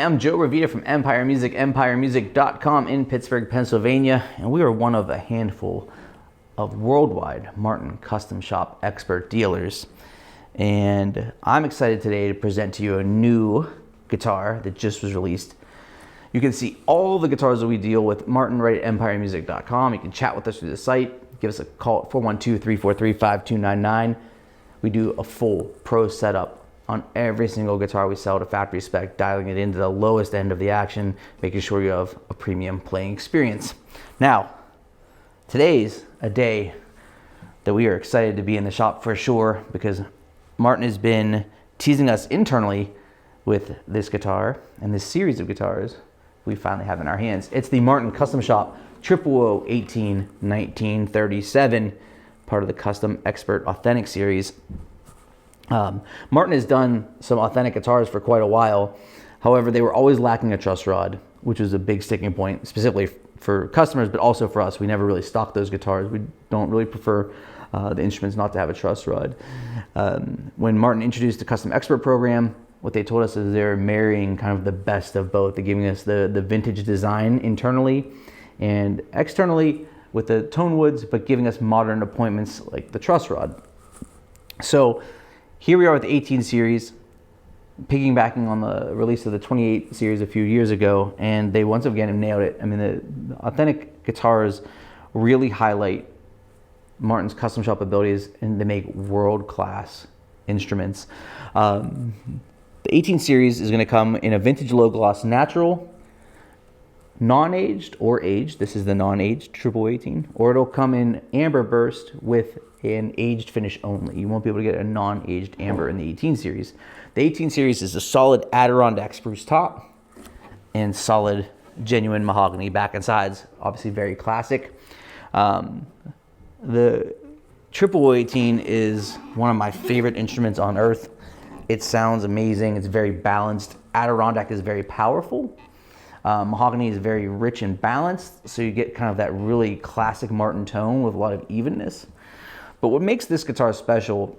I'm Joe Ravita from Empire Music, empiremusic.com in Pittsburgh, Pennsylvania, and we are one of a handful of worldwide Martin Custom Shop expert dealers. And I'm excited today to present to you a new guitar that just was released. You can see all the guitars that we deal with Martin right at empiremusic.com. You can chat with us through the site. Give us a call at 412-343-5299. We do a full pro setup on every single guitar we sell to factory spec, dialing it into the lowest end of the action, making sure you have a premium playing experience. Now, today's a day that we are excited to be in the shop for sure, because Martin has been teasing us internally with this guitar and this series of guitars we finally have in our hands. It's the Martin Custom Shop 00018 1937, part of the Custom Expert Authentic series. Martin has done some authentic guitars for quite a while. However, they were always lacking a truss rod, which was a big sticking point, specifically for customers, but also for us. We never really stocked those guitars. We don't really prefer the instruments not to have a truss rod. When Martin introduced the Custom Expert program, what they told us is they're marrying kind of the best of both. They're giving us the vintage design internally and externally with the tone woods, but giving us modern appointments like the truss rod. So here we are with the 18 series, piggybacking on the release of the 28 series a few years ago, and they once again have nailed it. I mean, the authentic guitars really highlight Martin's custom shop abilities, and they make world-class instruments. The 18 series is going to come in a vintage low gloss natural, non-aged or aged. This is the non-aged 00018, or it'll come in amber burst with an aged finish only. You won't be able to get a non-aged amber in the 18 series. The 18 series is a solid Adirondack spruce top and solid genuine mahogany back and sides. Obviously very classic. The 00018 is one of my favorite instruments on earth. It sounds amazing. It's very balanced. Adirondack is very powerful. Mahogany is very rich and balanced, so you get kind of that really classic Martin tone with a lot of evenness. But what makes this guitar special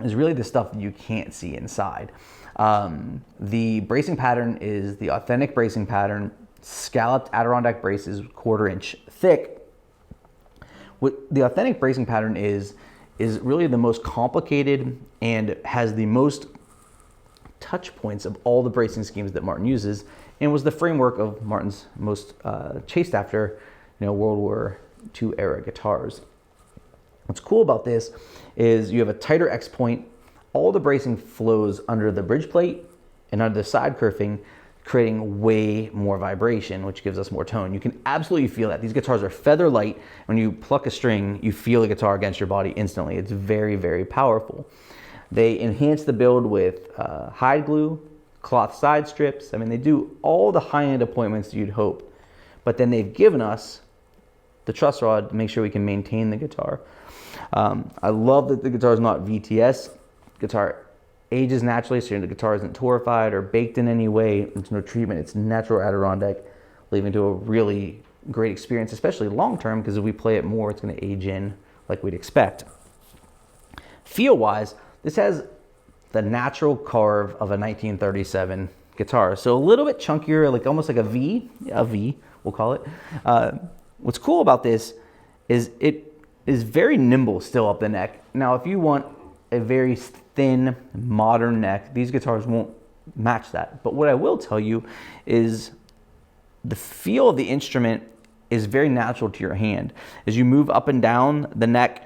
is really the stuff that you can't see inside. The bracing pattern is the authentic bracing pattern, scalloped Adirondack braces, 1/4 inch thick. What the authentic bracing pattern is really the most complicated and has the most touch points of all the bracing schemes that Martin uses, and was the framework of Martin's most chased after, World War II era guitars. What's cool about this is you have a tighter X point. All the bracing flows under the bridge plate and under the side kerfing, creating way more vibration, which gives us more tone. You can absolutely feel that. These guitars are feather light. When you pluck a string, you feel the guitar against your body instantly. It's very, very powerful. They enhance the build with hide glue, cloth side strips. I mean, they do all the high-end appointments you'd hope. But then they've given us the truss rod to make sure we can maintain the guitar. I love that the guitar is not VTS. Guitar ages naturally, so the guitar isn't torrefied or baked in any way. There's no treatment. It's natural Adirondack, leading to a really great experience, especially long-term, because if we play it more, it's going to age in like we'd expect. Feel-wise, this has the natural carve of a 1937 guitar. So a little bit chunkier, like almost like a V, we'll call it. What's cool about this is it is very nimble still up the neck. Now, if you want a very thin, modern neck, these guitars won't match that. But what I will tell you is the feel of the instrument is very natural to your hand. As you move up and down the neck,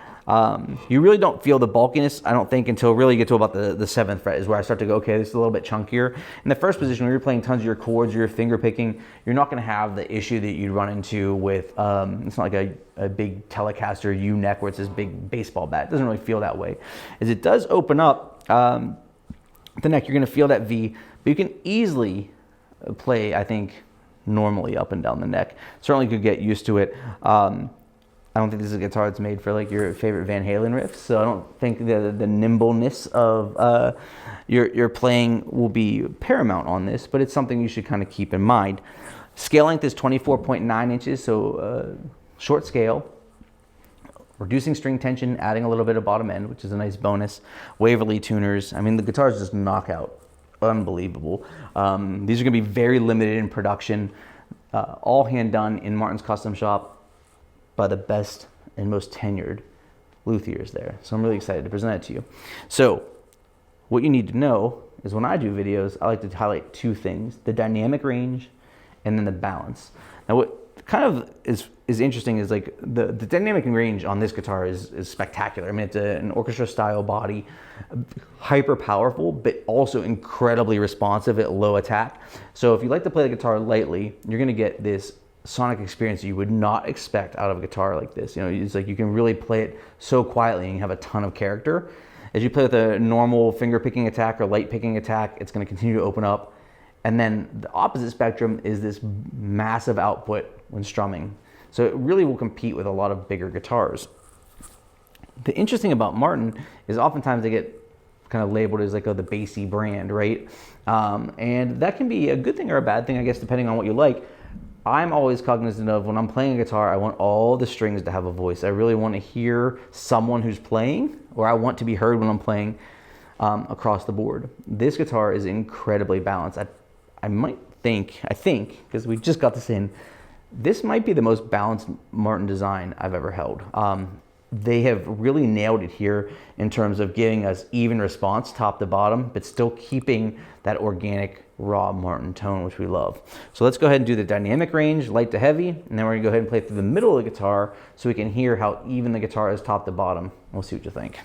you really don't feel the bulkiness, I don't think, until really you get to about the 7th fret is where I start to go, okay, this is a little bit chunkier. In the first position, when you're playing tons of your chords, you're finger picking, you're not going to have the issue that you'd run into with, it's not like a big Telecaster U neck where it's this big baseball bat. It doesn't really feel that way. As it does open up the neck, you're going to feel that V, but you can easily play, I think, normally up and down the neck. Certainly could get used to it. I don't think this is a guitar that's made for like your favorite Van Halen riffs, so I don't think the nimbleness of your playing will be paramount on this, but it's something you should kind of keep in mind. Scale length is 24.9 inches, so short scale. Reducing string tension, adding a little bit of bottom end, which is a nice bonus. Waverly tuners. I mean, the guitars just knock out unbelievable. These are gonna be very limited in production, all hand done in Martin's custom shop by the best and most tenured luthiers there. So I'm really excited to present it to you. So what you need to know is when I do videos, I like to highlight two things: the dynamic range and then the balance. Now what kind of is interesting is like the dynamic range on this guitar is spectacular. I mean, it's an orchestra style body, hyper powerful, but also incredibly responsive at low attack. So if you like to play the guitar lightly, you're gonna get this sonic experience you would not expect out of a guitar like this. You know, it's like you can really play it so quietly and have a ton of character. As you play with a normal finger picking attack or light picking attack, it's gonna continue to open up. And then the opposite spectrum is this massive output when strumming. So it really will compete with a lot of bigger guitars. The interesting about Martin is oftentimes they get kind of labeled as like the bassy brand, right? And that can be a good thing or a bad thing, I guess, depending on what you like. I'm always cognizant of when I'm playing a guitar, I want all the strings to have a voice. I really want to hear someone who's playing, or I want to be heard when I'm playing across the board. This guitar is incredibly balanced. I think, because we just got this in, this might be the most balanced Martin design I've ever held. They have really nailed it here in terms of giving us even response top to bottom, but still keeping that organic, raw Martin tone, which we love. So let's go ahead and do the dynamic range, light to heavy, and then we're gonna go ahead and play through the middle of the guitar so we can hear how even the guitar is top to bottom. We'll see what you think.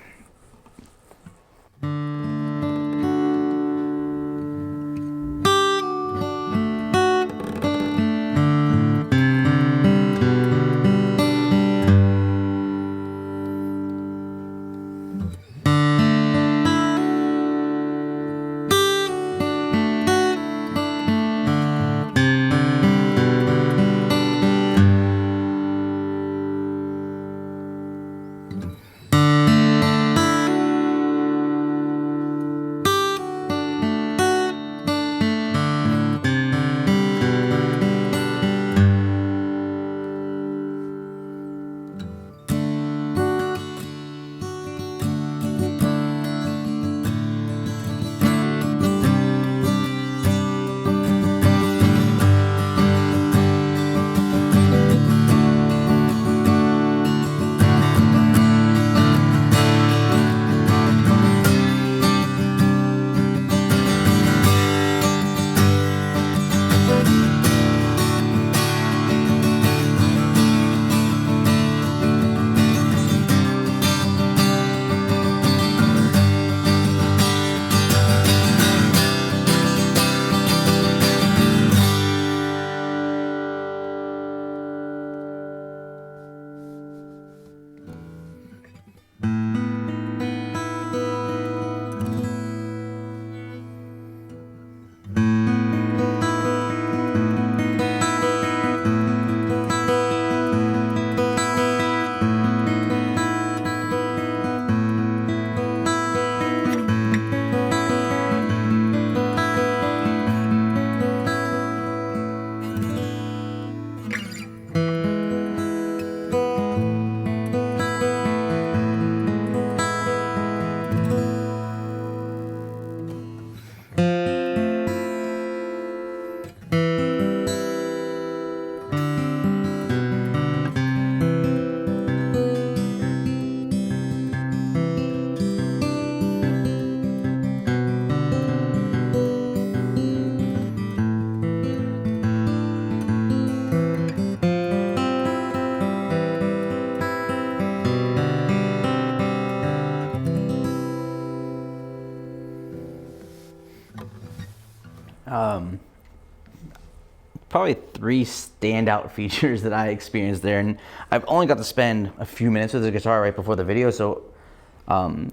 Probably three standout features that I experienced there, and I've only got to spend a few minutes with the guitar right before the video, so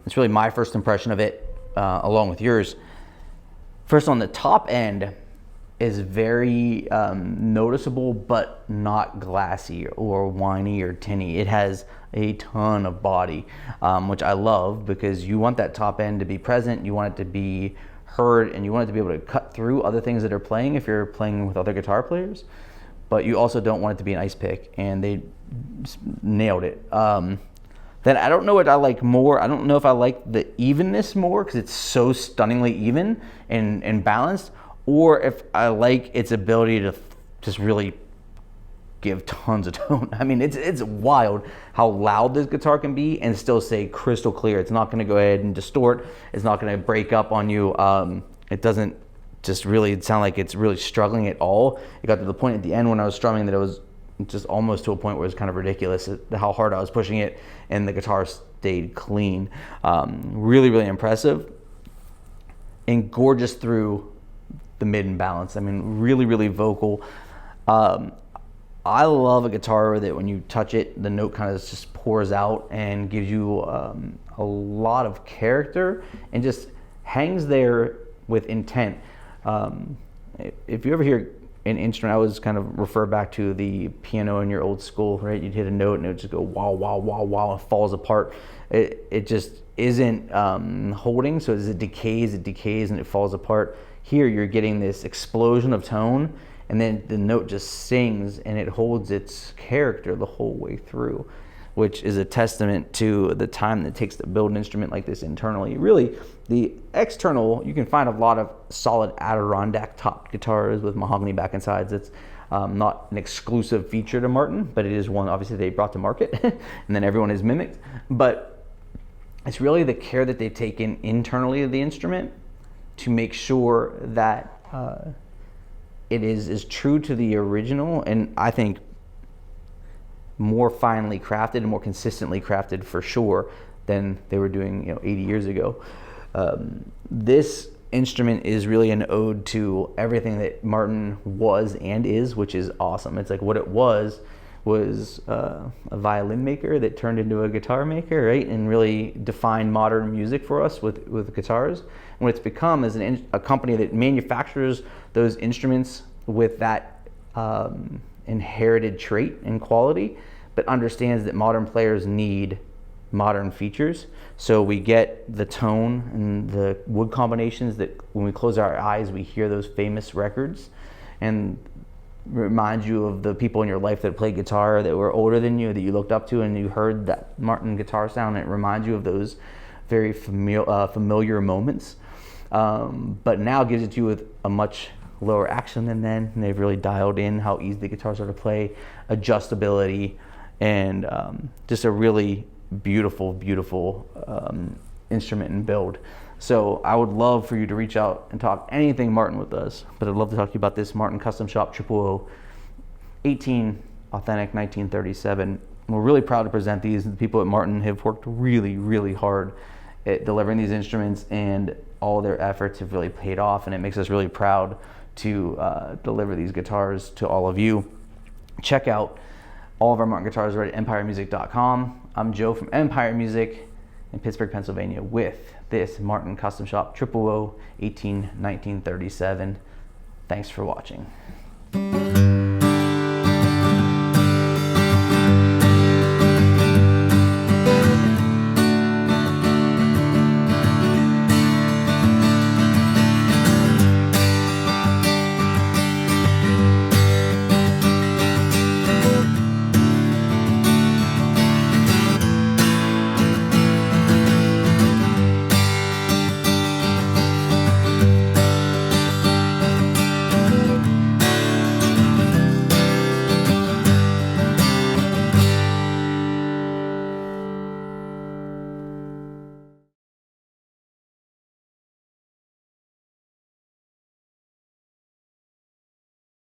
it's really my first impression of it, along with yours. First, on the top end is very noticeable, but not glassy or whiny or tinny. It has a ton of body, which I love, because you want that top end to be present, you want it to be heard, and you want it to be able to cut through other things that are playing if you're playing with other guitar players, but you also don't want it to be an ice pick, and they nailed it. Then I don't know what I like more. I don't know if I like the evenness more because it's so stunningly even and balanced, or if I like its ability to just really give tons of tone. I mean, it's wild how loud this guitar can be and still say crystal clear. It's not going to go ahead and distort. It's not going to break up on you. It doesn't just really sound like it's really struggling at all. It got to the point at the end when I was strumming that it was just almost to a point where it was kind of ridiculous how hard I was pushing it, and the guitar stayed clean. Really, really impressive and gorgeous through the mid and balance. I mean, really, really vocal. I love a guitar that when you touch it, the note kind of just pours out and gives you a lot of character and just hangs there with intent. If you ever hear an instrument, I always kind of refer back to the piano in your old school, right? You'd hit a note and it would just go wow, wow, wow, wow, and falls apart. It just isn't holding, so as it decays, and it falls apart. Here you're getting this explosion of tone, and then the note just sings and it holds its character the whole way through, which is a testament to the time that it takes to build an instrument like this internally. Really, the external, you can find a lot of solid Adirondack topped guitars with mahogany back and sides. It's not an exclusive feature to Martin, but it is one obviously they brought to market and then everyone has mimicked. But it's really the care that they've taken internally of the instrument to make sure that it is as true to the original, and I think more finely crafted and more consistently crafted for sure than they were doing 80 years ago. This instrument is really an ode to everything that Martin was and is, which is awesome. It's like what it was a violin maker that turned into a guitar maker, right? And really defined modern music for us with guitars. And what it's become is a company that manufactures those instruments with that inherited trait and quality, but understands that modern players need modern features. So we get the tone and the wood combinations that when we close our eyes, we hear those famous records, and remind you of the people in your life that played guitar that were older than you, that you looked up to, and you heard that Martin guitar sound, and it reminds you of those very familiar moments. But now gives it to you with a much lower action than then, and they've really dialed in how easy the guitars are to play, adjustability, and just a really beautiful instrument and build. So I would love for you to reach out and talk anything Martin with us, but I'd love to talk to you about this Martin Custom Shop 000 18 authentic 1937. We're really proud to present these. The people at Martin have worked really, really hard at delivering these instruments, and all their efforts have really paid off, and it makes us really proud to deliver these guitars to all of you. Check out all of our Martin guitars right at empiremusic.com. I'm Joe from Empire Music in Pittsburgh, Pennsylvania, with this Martin Custom Shop 000 18 1937. Thanks for watching.